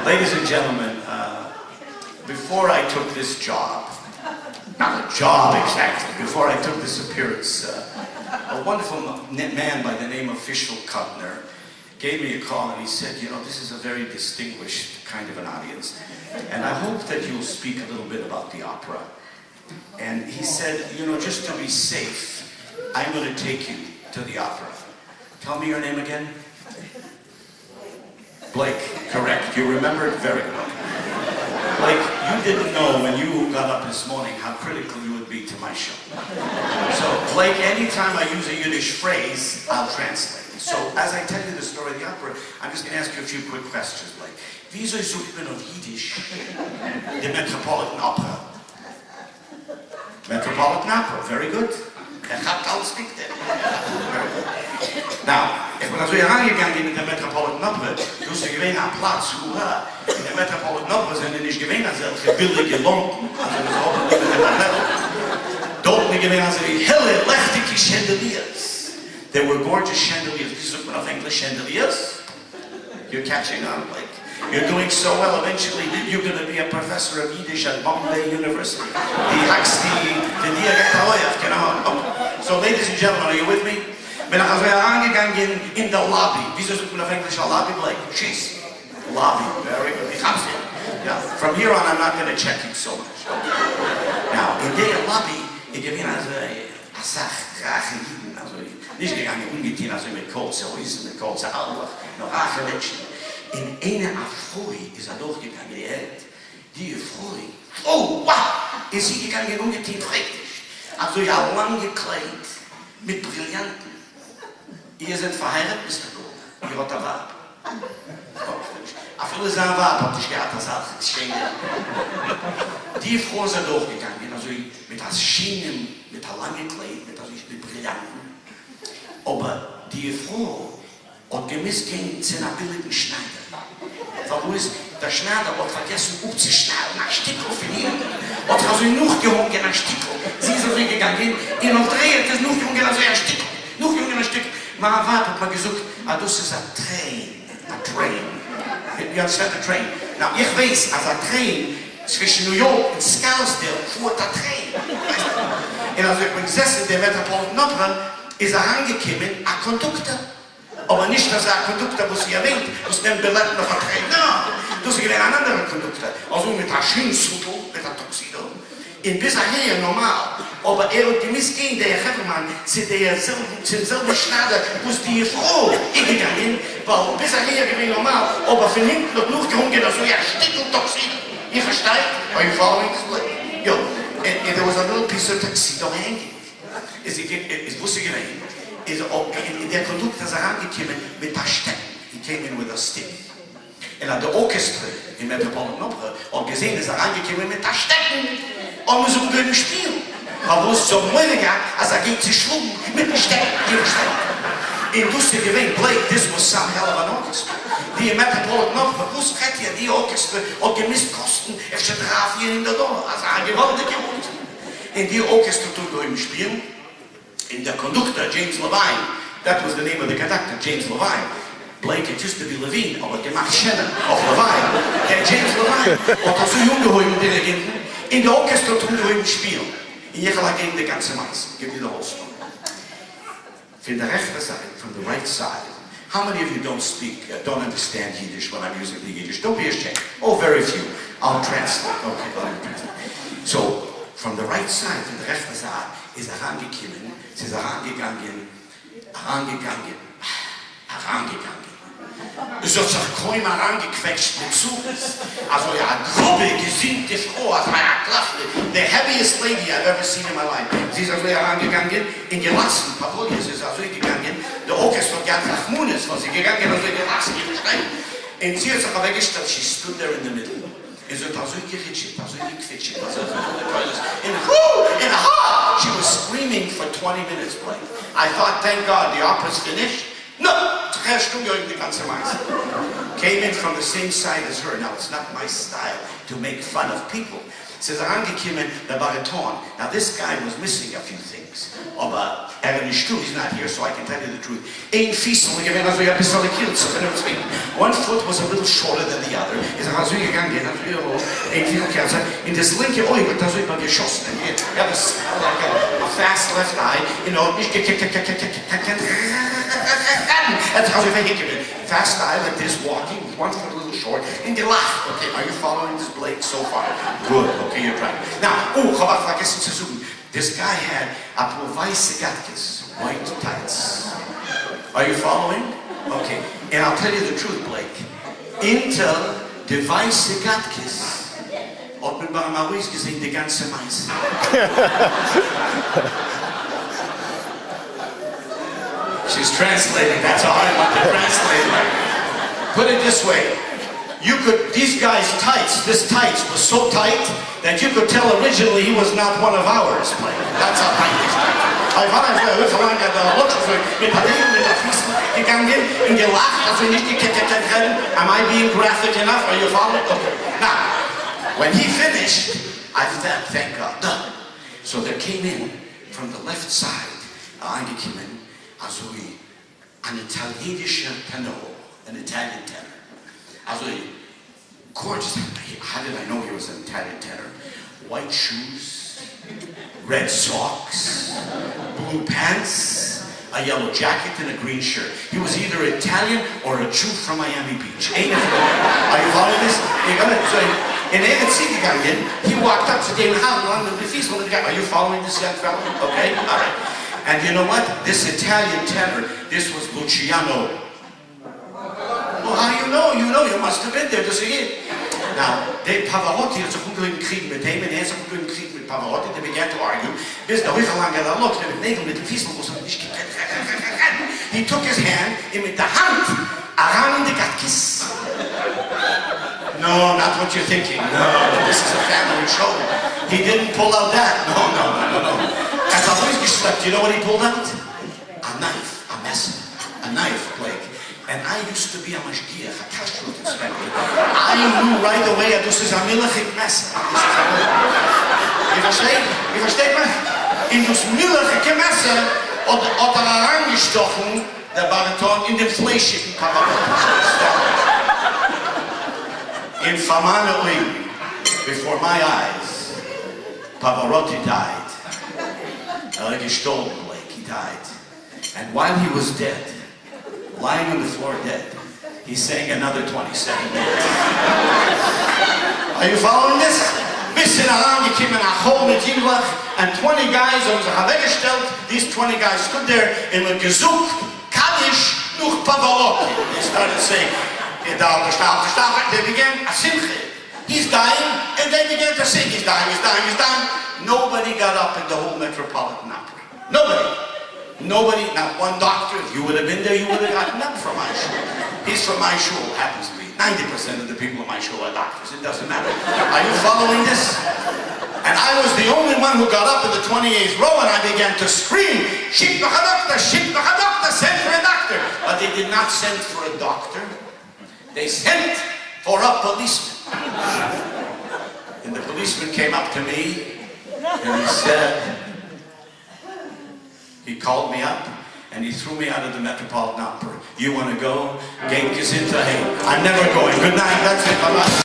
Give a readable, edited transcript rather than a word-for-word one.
Ladies and gentlemen, before I took this job, not a job exactly, before I took this appearance, a wonderful man by the name of Herschel Cutner gave me a call and he said, you know, this is a very distinguished kind of an audience, and I hope that you'll speak a little bit about the opera. And he said, you know, just to be safe, I'm going to take you to the opera. Tell me your name again. Blake, correct. You remember it very well. Blake, you didn't know when you got up this morning how critical you would be to my show. So, Blake, anytime I use a Yiddish phrase, I'll translate. So, as I tell you the story of the opera, I'm just going to ask you a few quick questions, Blake. Wieso sucht man auf Yiddish the Metropolitan Opera? Metropolitan Opera, very good. I'll speak there. Now, ich bin also herangegangen in der Metropolitan Opera. Du hast gewähnt einen Platz, hurra. In der Metropolitan Opera sind nicht gewähnt als solche billige Lumpen, also das Opera in der Level. Dort nicht gewähnt als die helle, lechtige Chandeliers. There were gorgeous chandeliers. Wie sagt man auf Englisch Chandeliers? You're catching on, like. You're doing so well, eventually you're going to be a professor of Yiddish at Bombay University. So, ladies and gentlemen, are you with me? Bin ich also herangegangen in der Lobby. Wieso sagt man auf Englisch Lobby, Blake? She's Lobby, very good. Ich hab's hier. Yeah. From here on, I'm not going to check you so much. Okay. Now, in der Lobby, ich gewinne also eine Sache, reiche Jiden, also nicht gegangen, ungetein, also mit kurzen Häusern, mit kurzen Augen, noch reiche Menschen. In eine Afroi ist durchgegangen, die Afroi. Oh, wow! Ist sie gegangen, ungetein, richtig. Also ja, lang gekleidet, mit Brillanten. Ihr seid verheiratet, Mr. Gold. Ihr habt eine Wahl. Viele sagen, Wahl, habt ihr gehabt, das hat geschehen. Die Frau ist durchgegangen, also mit das Schienen, mit der langen Kleid, mit Brillanten. Aber die Frau hat gemisst gegen seinen billigen Schneider. Warum ist der Schneider hat vergessen aufzuschneiden, nach Stickel von ihm. Hat also noch gehungen nach Stickel. Sie ist also gegangen, in und dreht es noch gehungen, also ein Stickel. Noch gehungen ein Stück. Man hat mal gesagt, das ist ein Train. Ein Train. You understand the train? Now, ich weiß, als ein Train zwischen New York und Scarsdale fuhrt der Train. Und also ich bin gesessen, der Metropolitan Opera ist angekommen, ein Konduktor. Aber nicht, dass ein Konduktor, was sie erwähnt, was nimmt Billett noch ein Train. Nein, das ist ein anderer Konduktor. Also mit einem Schienensutel, mit einem Tuxedo. In bisher normal. Aber hat gemisst gegen der Heffermann, zu selben Schneider, wo die Frau gegangen, weil bisher gewesen normal. Aber von hinten noch gehungen, also ja, Stickel-Tuxedo. You versteht? Are you following this play? Yeah. And there was a little piece of tuxedo hanging. Ist wusste gewesen. Der Konduktor ist herangekommen mit ein Stecken. He came in with a stick. Und an der Orchester in Metropolitan Opera hat gesehen, ist herangekommen mit ein Stecken. Und wir sollen gegen spielen. Aber wo es so Mühle gab, als ging zu schlug mit dem Stecken. In Dusse gewinnt, Blake, this was some hell of an orchestra. Die Metropolitan Opera, wo es kriegt ja die Orchester, hat gemisst Kosten, efter $300-400. Also eine gewaltige Orchester. In die Orchester tut er im Spiel. In the conductor, James Levine, that was the name of the conductor, James Levine. Blake, it used to be Levine, aber gemacht Schennen auf Levine. And James Levine hat also Jungeheuer mit Dirigenten in der Orchester tun im Spiel. In Jechala gegen die ganze Masse. Give you the whole story. From the rechten side, from the right side, how many of you don't speak, don't understand Yiddish when I'm using the Yiddish? Don't be ashamed. Oh, very few. I'll translate. Okay, I'll translate. So, from the right side, from the rechten side, ist herangekommen, sie ist herangegangen. Es hat sich kaum herangequetscht mit Zuges. Also ja, eine grobe, gesinnte Frau, also eine Klafte. The heaviest lady I've ever seen in my life. Sie ist also herangegangen, in gelassen, Pavolius ist also gegangen. Der Orchester hat ganz Rachmunis, was sie gegangen, also gelassen, und sie hat sich aber weggestellt, she stood there in the middle. Is it also gequetscht, also gequetscht, also in a heart. She was screaming for 20 minutes, Blake. I thought, thank God, the opera's finished. No, the ganze Masse. Came in from the same side as her. Now, it's not my style to make fun of people. Says angekommen, the bariton. Now, this guy was missing a few things. Aber he's not here, so I can tell you the truth. One foot was a little shorter than the other. Is Euro, een vielkerzer, in das linke Auge wird da so immer geschossen. Ja, das like a fast left eye, you know, that's how we think of it. Fast eye like this, walking, one foot a little short, and you laugh. Okay, are you following this, Blake, so far? Good, okay, you're right. Now, this guy had a weiße gatkes, white tights. Are you following? Okay, and I'll tell you the truth, Blake. Intel de weiße gatkes, hat man bei Maurice gesehen, die ganze Mais. She's translating, that's how I want to translate it. Put it this way, these guys' tights, this tights was so tight that you could tell originally he was not one of ours. That's how tight these tights were. I war einfach Österreicher, der Lutsch, mit der Leben, mit der Füßen gegangen und gelacht, dass wir nicht gekettet werden. Am I being graphic enough? Are you following? Okay. Now, when he finished, I said, thank God. So there came in from the left side, eingekommen, also an italienischer Tenor, an Italian tenor. Also gorgeous. How did I know he was an Italian tenor? White shoes, red socks, blue pants, a yellow jacket, and a green shirt. He was either Italian or a Jew from Miami Beach. Ain't it? Are you following this? In gegangen, he walked up to David Howland and the feast. Are you following this young fellow? Okay, all right. And you know what? This Italian tenor, this was Luciano. Well, how do you know? You must have been there to see it. Now, Dave Pavarotti had a good Krieg mit him, and he has a good Krieg with Pavarotti. They began to argue. He took his hand, and with the hand, around the gatkis. No, not what you're thinking. No, this is a family show. He didn't pull out that. No. As I always slept, you know what he pulled out? A knife, a messer, a knife, Blake. And I used to be a mashgiach, a kashrut inspector. I knew right away that this is a milchig messer. You versteht me? In das milchige Messer hat herangestochen, der Bariton, in den fleischigen Pavarotti. In Famanoui, before my eyes, Pavarotti died. Gestorben, Blake, he died. And while he was dead, lying on the floor dead, he sang another 27 minutes. Are you following this? Bisschen herangekommen nach Home mit Jimlach, and 20 guys haben sich weggestellt. These 20 guys stood there and were gesucht, Kaddish durch Pavarotti. They started saying, they began a simche. He's dying, and they began to sing, he's dying. Nobody got up in the whole Metropolitan Opera. Nobody, not one doctor. If you would have been there, you would have gotten up from my shul. He's from my shul, happens to be. 90% of the people in my shul are doctors. It doesn't matter. Are you following this? And I was the only one who got up in the 28th row, and I began to scream, "Shik noch a doctor, send for a doctor." But they did not send for a doctor. They sent for a policeman. And the policeman came up to me, and he said, he called me up, and he threw me out of the Metropolitan Opera. You want to go? Genk is in. I'm never going. Good night. That's it. Bye-bye.